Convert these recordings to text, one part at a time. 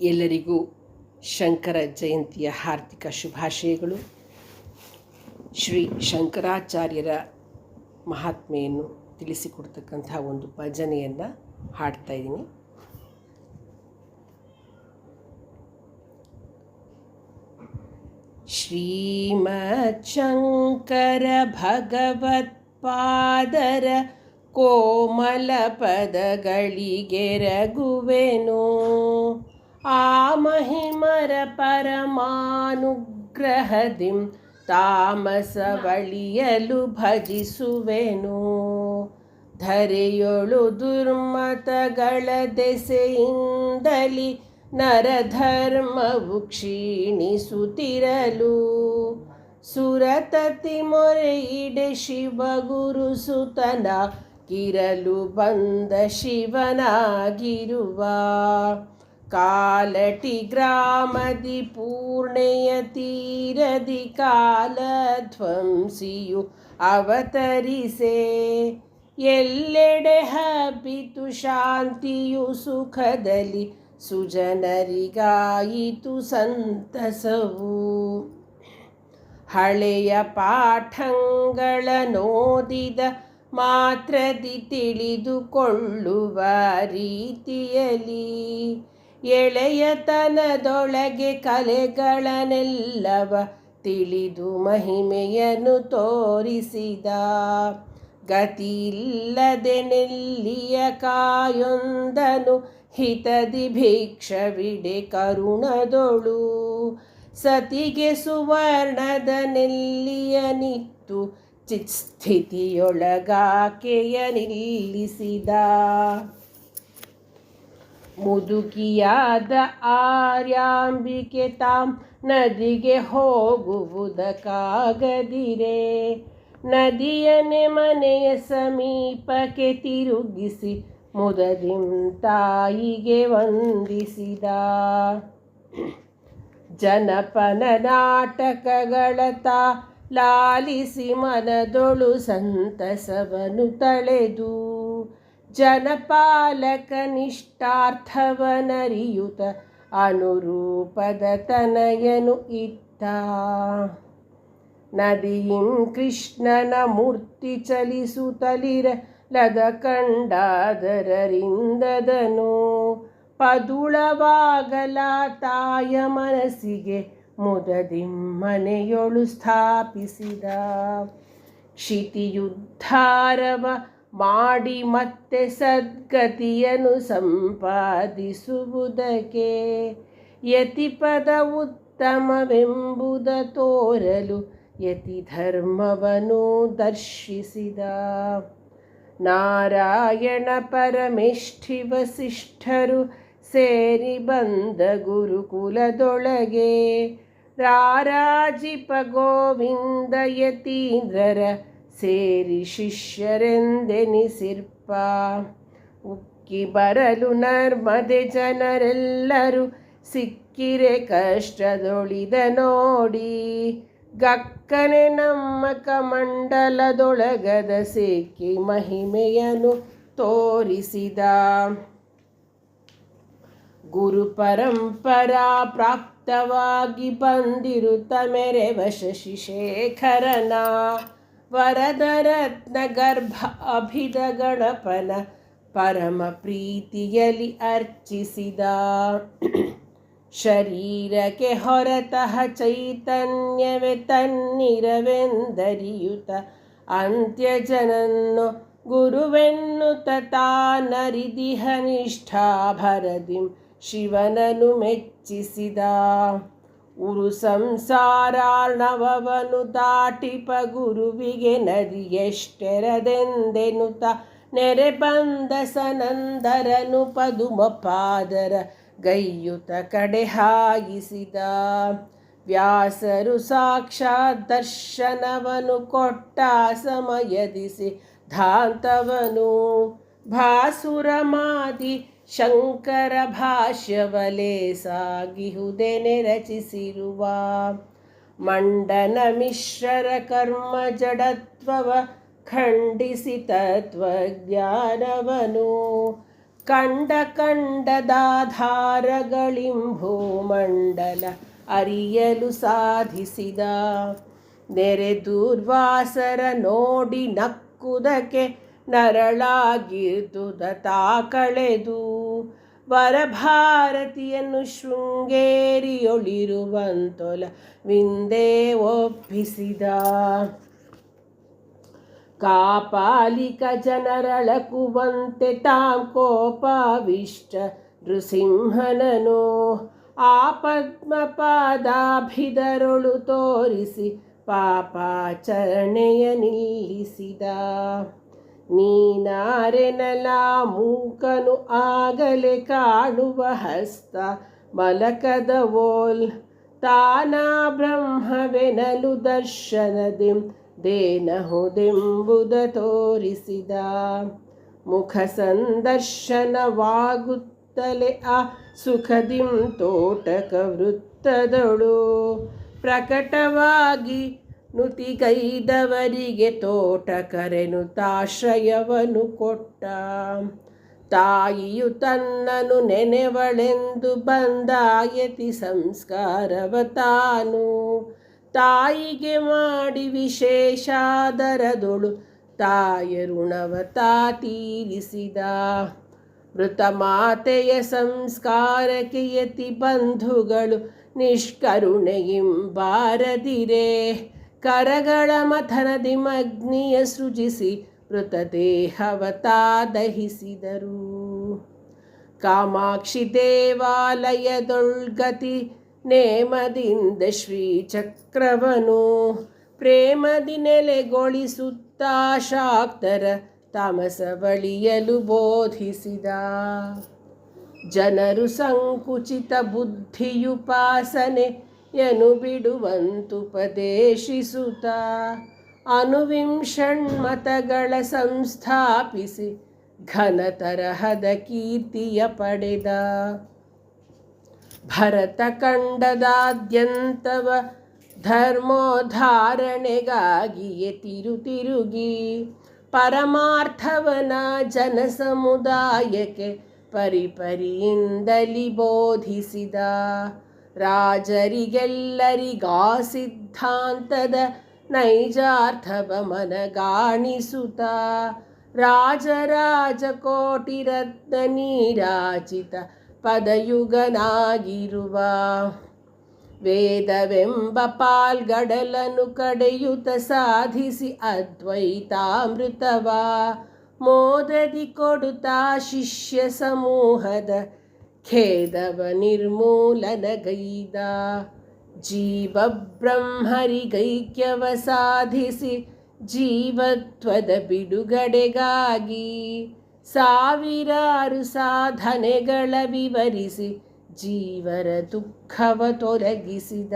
ಎಲ್ಲರಿಗೂ ಶಂಕರ ಜಯಂತಿಯ ಹಾರ್ದಿಕ ಶುಭಾಶಯಗಳು. ಶ್ರೀ ಶಂಕರಾಚಾರ್ಯರ ಮಹಾತ್ಮೆಯನ್ನು ತಿಳಿಸಿಕೊಡ್ತಕ್ಕಂಥ ಒಂದು ಭಜನೆಯನ್ನು ಹಾಡ್ತಾ ಇದ್ದೀನಿ. ಶ್ರೀಮತ್ ಶಂಕರ ಭಗವತ್ಪಾದರ ಕೋಮಲ ಪದಗಳಿಗೆರಗುವೆನು. ಆ ಮಹಿಮರ ಪರಮಾನುಗ್ರಹದಿಂ ತಾಮಸವಳಿಯಲು ಭಜಿಸುವೆನು. ಧರೆಯೊಳು ದುರ್ಮತಗಳ ದೆಸೆಯಿಂದಲಿ ನರಧರ್ಮವು ಕ್ಷೀಣಿಸುತ್ತಿರಲು ಸುರತತಿ ಮೊರೆಯಿಡೆ ಶಿವಗುರು ಸುತನ ಕಿರಲು ಬಂದ ಶಿವನಾಗಿರುವ ಕಾಲಟಿ ಗ್ರಾಮದಿ ಪೂರ್ಣೆಯ ತೀರದಿ ಕಾಲಧ್ವಂಸಿಯು ಅವತರಿಸೆ. ಎಲ್ಲೆಡೆ ಹಬ್ಬಿತು ಶಾಂತಿಯು ಸುಖದಲ್ಲಿ ಸುಜನರಿಗಾಯಿತು ಸಂತಸವು. ಹಳೆಯ ಪಾಠಗಳ ನೋದಿದ ಮಾತ್ರದಿ ತಿಳಿದುಕೊಳ್ಳುವ ರೀತಿಯಲ್ಲಿ ಎಳೆಯತನದೊಳಗೆ ಕಲೆಗಳನ್ನೆಲ್ಲವ ತಿಳಿದು ಮಹಿಮೆಯನ್ನು ತೋರಿಸಿದ. ಗತಿಯಿಲ್ಲದೆ ನೆಲ್ಲಿಯ ಕಾಯೊಂದನು ಹಿತದಿ ಭಿಕ್ಷವಿಡೆ ಕರುಣದೊಳು ಸತಿಗೆ ಸುವರ್ಣದ ನೆಲ್ಲಿಯ ನಿತ್ತು ಚಿತ್ಸ್ಥಿತಿಯೊಳಗಾಕೆಯ ನಿಲ್ಲಿಸಿದ. ಮುದುಕಿಯಾದ ಆರ್ಯಾಂಬಿಕೆ ತಾಂ ನದಿಗೆ ಹೋಗುವುದಕ್ಕಾಗದಿರೆ ನದಿಯನೆ ಮನೆಯ ಸಮೀಪಕ್ಕೆ ತಿರುಗಿಸಿ ಮುದದಿಂ ತಾಯಿಗೆ ವಂದಿಸಿದ. ಜನಪನ ನಾಟಕಗಳ ತಾ ಲಾಲಿಸಿ ಮನದೊಳು ಸಂತಸವನು ತಳೆದು ಜನಪಾಲಕ ನಿಷ್ಠಾರ್ಥವನರಿಯುತ ಅನುರೂಪದ ತನಯನು ಇತ್ತ. ನದಿಯಿಂ ಕೃಷ್ಣನ ಮೂರ್ತಿ ಚಲಿಸುತ್ತಲಿರಲದ ಕಂಡಾದರರಿಂದದನು ಪದುಳವಾಗಲ ತಾಯ ಮನಸ್ಸಿಗೆ ಮುದದಿಂ ಮನೆಯೊಳು ಸ್ಥಾಪಿಸಿದ. ಕ್ಷಿತಿಯುದ್ಧಾರವ ಮಾಡಿ ಮತ್ತೆ ಸದ್ಗತಿಯನ್ನು ಸಂಪಾದಿಸುವುದಕ್ಕೆ ಯತಿಪದ ಉತ್ತಮವೆಂಬುದ ತೋರಲು ಯತಿ ಧರ್ಮವನ್ನು ದರ್ಶಿಸಿದ. ನಾರಾಯಣ ಪರಮೇಷ್ಠಿ ವಸಿಷ್ಠರು ಸೇರಿ ಬಂದ ಗುರುಕುಲದೊಳಗೆ ರಾರಾಜಿಪ ಗೋವಿಂದ ಯತೀಂದ್ರರ ಸೇರಿ ಶಿಷ್ಯರೆಂದೆನಿಸಿರ್ಪ. ಉಕ್ಕಿ ಬರಲು ನರ್ಮದೆ ಜನರೆಲ್ಲರೂ ಸಿಕ್ಕಿರೆ ಕಷ್ಟದೊಳಿದ ನೋಡಿ ಗಕ್ಕನೆ ನಮ್ಮ ಕಮಂಡಲದೊಳಗದ ಸಿಕ್ಕಿ ಮಹಿಮೆಯನ್ನು ತೋರಿಸಿದ. ಗುರು ಪರಂಪರಾ ಪ್ರಾಪ್ತವಾಗಿ ಬಂದಿರುತ್ತ ಮೆರೆವ ಶಶಿಶೇಖರನ ವರದರತ್ನ ಗರ್ಭ ಅಭಿದ ಗಣಪನ ಪರಮ ಪ್ರೀತಿಯಲ್ಲಿ ಅರ್ಚಿಸಿದ. ಶರೀರಕ್ಕೆ ಹೊರತಃ ಚೈತನ್ಯವೇ ತನ್ನಿರವೆಂದರಿಯುತ ಅಂತ್ಯಜನನ್ನು ಗುರುವೆನ್ನುತ ತಾನರಿದಿಹ ನಿಷ್ಠಾಭರದಿಂ ಶಿವನನು ಮೆಚ್ಚಿಸಿದ. ಉರು ಸಂಸಾರಾರ್ಣವವನ್ನು ದಾಟಿಪ ಗುರುವಿಗೆ ನದಿಯೆಷ್ಟೆರದೆಂದೆನುತ ನೆರೆ ಬಂದ ಸನಂದರನು ಪದುಮಪಾದರ ಗೈಯುತ ಕಡೆ ಹಾಯಿಸಿದ. ವ್ಯಾಸರು ಸಾಕ್ಷಾತ್ ದರ್ಶನವನು ಕೊಟ್ಟ ಸಮಯದಿ ಸಿದ್ಧಾಂತವನು ಭಾಸುರಮಾದಿ ಶಂಕರ ಭಾಷ್ಯವಲೆ ಸಾಗಿಹುದೆನೆ ರಚಿಸಿರುವ. ಮಂಡನ ಮಿಶ್ರರ ಕರ್ಮ ಜಡತ್ವವ ಖಂಡಿಸಿ ತತ್ವಜ್ಞಾನವನು ಭೂಮಂಡಲ ಅರಿಯಲು ಸಾಧಿಸಿದ. ನೆರೆ ದೂರ್ವಾಸರ ನೋಡಿ ನಕ್ಕುದಕ್ಕೆ ನರಳಾಗಿರ್ದುದ ತಾ ಕಳೆದು. ವರಭಾರತಿಯನ್ನು ಶೃಂಗೇರಿಯೊಳಿರುವಂತೊಲವಿಂದೇ ಒಪ್ಪಿಸಿದ. ಕಾಪಾಲಿಕ ಜನರಳಕುವಂತೆ ತಾಂ ಕೋಪಾವಿಷ್ಟ ನೃಸಿಂಹನನು ಆ ಪದ್ಮಪಾದಾಭಿಧರೊಳು ತೋರಿಸಿ ಪಾಪಾಚರಣೆಯ ನಿಲ್ಲಿಸಿದ. ನೀನಾರೆನಲ ಮೂಕನು ಆಗಲೇ ಕಾಣುವ ಹಸ್ತ ಮಲಕದ ಓಲ್ ತಾನಾ ಬ್ರಹ್ಮವೆನಲು ದರ್ಶನದಿಂ ದೇನಹುದೆಂಬುದ ತೋರಿಸಿದ. ಮುಖ ಸಂದರ್ಶನವಾಗುತ್ತಲೇ ಆ ಸುಖದಿಂ ತೋಟಕ ವೃತ್ತದೊಳು ಪ್ರಕಟವಾಗಿ ನುತಿಗೈದವರಿಗೆ ತೋಟಕರೆನುತಾಶ್ರಯವನ್ನು ಕೊಟ್ಟ. ತಾಯಿಯು ತನ್ನನು ನೆನೆವಳೆಂದು ಬಂದಾಯತಿ ಸಂಸ್ಕಾರವ ತಾನು ತಾಯಿಗೆ ಮಾಡಿ ವಿಶೇಷಾದರದೊಳು ತಾಯ ಋಣವ ತಾ ತೀರಿಸಿದ. ಮೃತ ಮಾತೆಯ ಸಂಸ್ಕಾರಕ್ಕೆ ಯತಿ ಬಂಧುಗಳು ನಿಷ್ಕರುಣೆಯಿಂಬಾರದಿರೆ ಕರಗಳ ಮಥನದಿಮಗ್ನಿಯ ಸೃಜಿಸಿ ಮೃತದೇಹವ ತಾ ದಹಿಸಿದರು. ಕಾಮಾಕ್ಷಿ ದೇವಾಲಯದೊಳ್ಗತಿ ನೇಮದಿಂದ ಶ್ರೀಚಕ್ರವನು ಪ್ರೇಮದಿ ನೆಲೆಗೊಳಿಸುತ್ತಾ ಶಾಕ್ತರ ತಾಮಸವಳಿಯಲು ಬೋಧಿಸಿದ. ಜನರು ಸಂಕುಚಿತ ಬುದ್ಧಿಯುಪಾಸನೆಯನು ಬಿಡುವಂತುಪದೇಶಿಸುತ್ತ ಅನುವಿಂಷಣ್ಮತಗಳ ಸಂಸ್ಥಾಪಿಸಿ ಘನತರಹದ ಕೀರ್ತಿಯ ಪಡೆದ. ಭರತ ಖಂಡದಾದ್ಯಂತವ ಧರ್ಮೋದ್ಧಾರಣೆಗಾಗಿಯೇ ತಿರುಗಿ ಪರಮಾರ್ಥವನ ಜನಸಮುದಾಯಕ್ಕೆ ಪರಿಪರಿಯಿಂದಲಿ ಬೋಧಿಸಿದ. ರಾಜರಿಗೆಲ್ಲರಿಗಾ ಸಿದ್ಧಾಂತದ ನೈಜಾರ್ಥವ ಮನಗಾಣಿಸುತ್ತ ರಾಜರಾಜ ಕೋಟಿರತ್ನ ನೀರಾಚಿತ ಪದಯುಗನಾಗಿರುವ ವೇದವೆಂಬ ಪಾಲ್ಗಡಲನ್ನು ಕಡೆಯುತ ಸಾಧಿಸಿ ಅದ್ವೈತಾಮೃತವ ಮೋದದಿ ಕೊಡುತ್ತಾ ಶಿಷ್ಯ ಸಮೂಹದ ಖೇದವ ನಿರ್ಮೂಲನಗೈದ. ಜೀವ ಬ್ರಹ್ಮರಿಗೈಕ್ಯವ ಸಾಧಿಸಿ ಜೀವತ್ವದ ಬಿಡುಗಡೆಗಾಗಿ ಸಾವಿರಾರು ಸಾಧನೆಗಳ ವಿವರಿಸಿ ಜೀವರ ದುಃಖವ ತೊಲಗಿಸಿದ.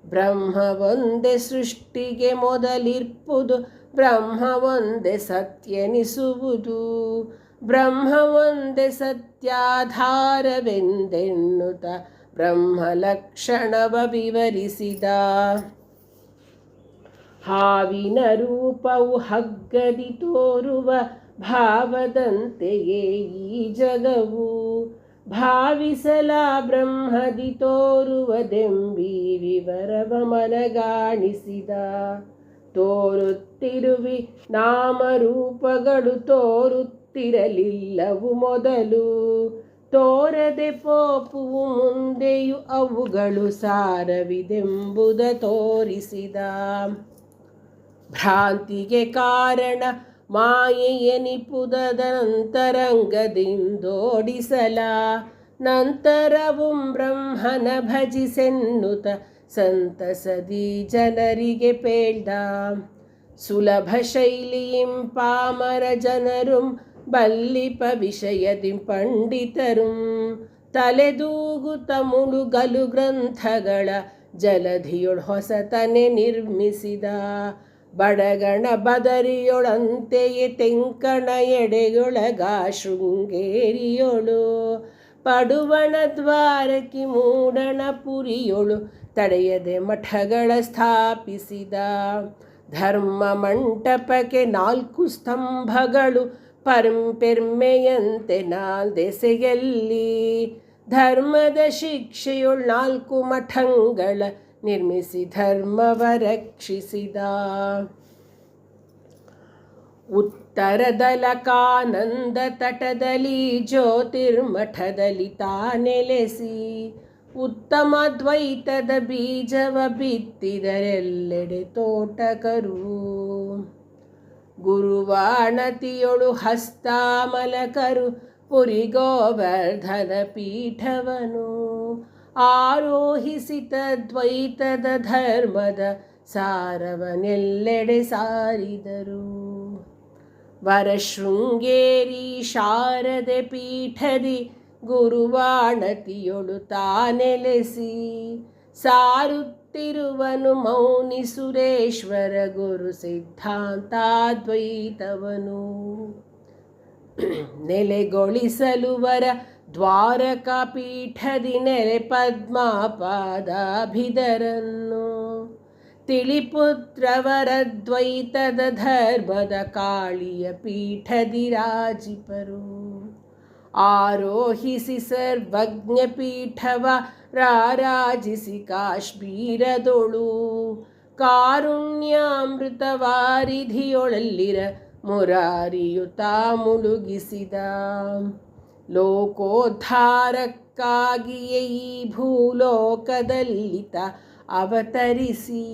ಬ್ರಹ್ಮವೊಂದೇ ಸೃಷ್ಟಿಗೆ ಮೊದಲಿರ್ಪುದು ಬ್ರಹ್ಮವೊಂದೇ ಸತ್ಯನಿಸುವುದು ಬ್ರಹ್ಮವೊಂದೇ ಸತ್ಯಾಧಾರವೆಂದೆನ್ನುತ್ತ ಬ್ರಹ್ಮಲಕ್ಷಣವ ವಿವರಿಸಿದ. ಹಾವಿನ ರೂಪವು ಹಗ್ಗದಿ ತೋರುವ ಭಾವದಂತೆಯೇ ಈ ಜಗವು ಭಾವಿಸಲ ಬ್ರಹ್ಮದಿ ತೋರುವದೆಂಬಿ ವಿವರವ ಮನಗಾಣಿಸಿದ. ತೋರುತ್ತಿರುವಿ ನಾಮರೂಪಗಳು ತೋರುತ್ತಿರಲಿಲ್ಲವು ಮೊದಲು ತೋರದೆ ಪೋಪುವು ಮುಂದೆಯೂ ಅವುಗಳು ಸಾರವಿದೆಂಬುದ ತೋರಿಸಿದ. ಭ್ರಾಂತಿಗೆ ಕಾರಣ ಮಾಯೆಯನಿಪುದದಂತರಂಗದಿಂದೋಡಿಸಲ ನಂತರವು ಬ್ರಹ್ಮನ ಭಜಿಸೆನ್ನುತ್ತ ಸಂತಸದಿ ಜನರಿಗೆ ಪೇಳ್ದ. ಸುಲಭ ಶೈಲಿಯಿಂ ಪಾಮರ ಜನರುಂ ಬಲ್ಲಿಪ ವಿಷಯದಿಂ ಪಂಡಿತರುಂ ತಲೆದೂಗುತ್ತ ಮುಳುಗಲು ಗ್ರಂಥಗಳ ಜಲಧಿಯೊಳ್ ಹೊಸತನೆ ನಿರ್ಮಿಸಿದ. ಬಡಗಣ ಬದರಿಯೊಳಂತೆಯೇ ತೆಂಕಣ ಎಡೆಯೊಳಗ ಶೃಂಗೇರಿಯೊಳು ಪಡುವಣ ದ್ವಾರಕಿ ಮೂಡಣ ಪುರಿಯೊಳು ತಡೆಯದೆ ಮಠಗಳ ಸ್ಥಾಪಿಸಿದ. ಧರ್ಮ ಮಂಟಪಕ್ಕೆ 4 ಸ್ತಂಭಗಳು ಪೆರ್ಮೆಯಂತೆ ನಾಲ್ದೆಸೆಯಲ್ಲಿ ಧರ್ಮದ ಶಿಕ್ಷೆಯುಳ್ 4 ಮಠಂಗಳ ನಿರ್ಮಿಸಿ ಧರ್ಮವ ರಕ್ಷಿಸಿದ. ಉತ್ತರದಲಕಾನಂದ ತಟದಲ್ಲಿ ಜ್ಯೋತಿರ್ಮಠದಲ್ಲಿ ತಾನೆಲೆಸಿ ಉತ್ತಮ ದ್ವೈತದ ಬೀಜವ ಬಿತ್ತಿದರೆಲ್ಲೆಡೆ ತೋಟಕರು. ಗುರುವಾಣತಿಯೊಳು ಹಸ್ತಾಮಲಕರು ಪುರಿಗೋವರ್ಧನ ಪೀಠವನು ಆರೋಹಿಸಿತ ದ್ವೈತದ ಧರ್ಮದ ಸಾರವನೆಲ್ಲೆಡೆ ಸಾರಿದರು. ವರಶೃಂಗೇರಿ ಶಾರದೆ ಪೀಠದಿ ಗುರುವಾಣತಿಯೊಳು ತಾನೆಲೆಸಿ ಸಾರುತ್ತಿರುವನು ಮೌನಿ ಸುರೇಶ್ವರ ಗುರು ಸಿದ್ಧಾಂತಾದ್ವೈತವನು. ನೆಲೆಗೊಳಿಸಲು ವರ ದ್ವಾರಕಾ ಪೀಠದಿ ನೆಲೆ ಪದ್ಮಪಾದಾಭಿಧರನ್ನು ತಿಳಿಪುತ್ರವರ ದ್ವೈತದ ಧರ್ಮದ ಕಾಳಿಯ ಪೀಠದಿ ರಾಜಿಪರು. ಆರೋಹಿಸಿ ಸರ್ವಜ್ಞ ಪೀಠವ ರಾರಾಜಿಸಿ ಕಾಶ್ಮೀರದೊಳು ಕಾರುಣ್ಯಾಮೃತ ವಾರಿಧಿಯೊಳಲ್ಲಿರ ಮುರಾರಿಯುತ ಮುಳುಗಿಸಿದ. ಲೋಕೋದ್ಧಾರಕ್ಕಾಗಿಯೇ ಈ ಭೂಲೋಕದಲ್ಲಿತ ಅವತರಿಸಿ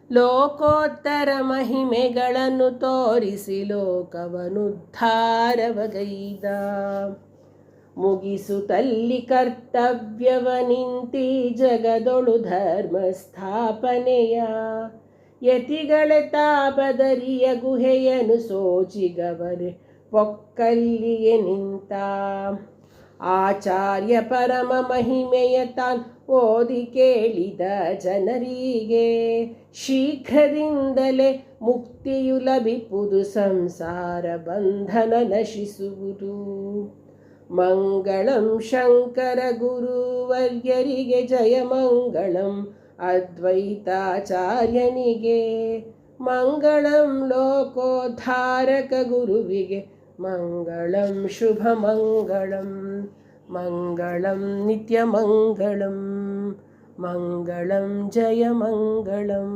ಲೋಕೋತ್ತರ ಮಹಿಮೆಗಳನ್ನು ತೋರಿಸಿ ಲೋಕವನುದ್ಧಾರವಗೈದ. ಮುಗಿಸುತ್ತಲ್ಲಿ ಕರ್ತವ್ಯವ ನಿಂತಿ ಜಗದೊಳು ಧರ್ಮ ಸ್ಥಾಪನೆಯ ಯತಿಗಳ ತಾಪದರಿಯ ಗುಹೆಯನು ಸೋಚಿಗವರೆ ಪೊಕ್ಕಲ್ಲಿಯೇ ನಿಂತ. ಆಚಾರ್ಯ ಪರಮ ಮಹಿಮೆಯ ತಾನ್ ಓದಿ ಕೇಳಿದ ಜನರಿಗೆ ಶೀಘ್ರದಿಂದಲೇ ಮುಕ್ತಿಯು ಲಭಿಪುದು ಸಂಸಾರ ಬಂಧನ ನಶಿಸುವುದು. ಮಂಗಳಂ ಶಂಕರ ಗುರುವರ್ಯರಿಗೆ ಜಯ ಮಂಗಳಂ ಅದ್ವೈತಾಚಾರ್ಯನಿಗೆ ಮಂಗಳಂ ಲೋಕೋದ್ಧಾರಕ ಗುರುವಿಗೆ ಮಂಗಳಂ ಶುಭ ಮಂಗಳಂ ಮಂಗಳಂ ನಿತ್ಯ ಮಂಗಳಂ ಮಂಗಳಂ ಜಯ ಮಂಗಳಂ.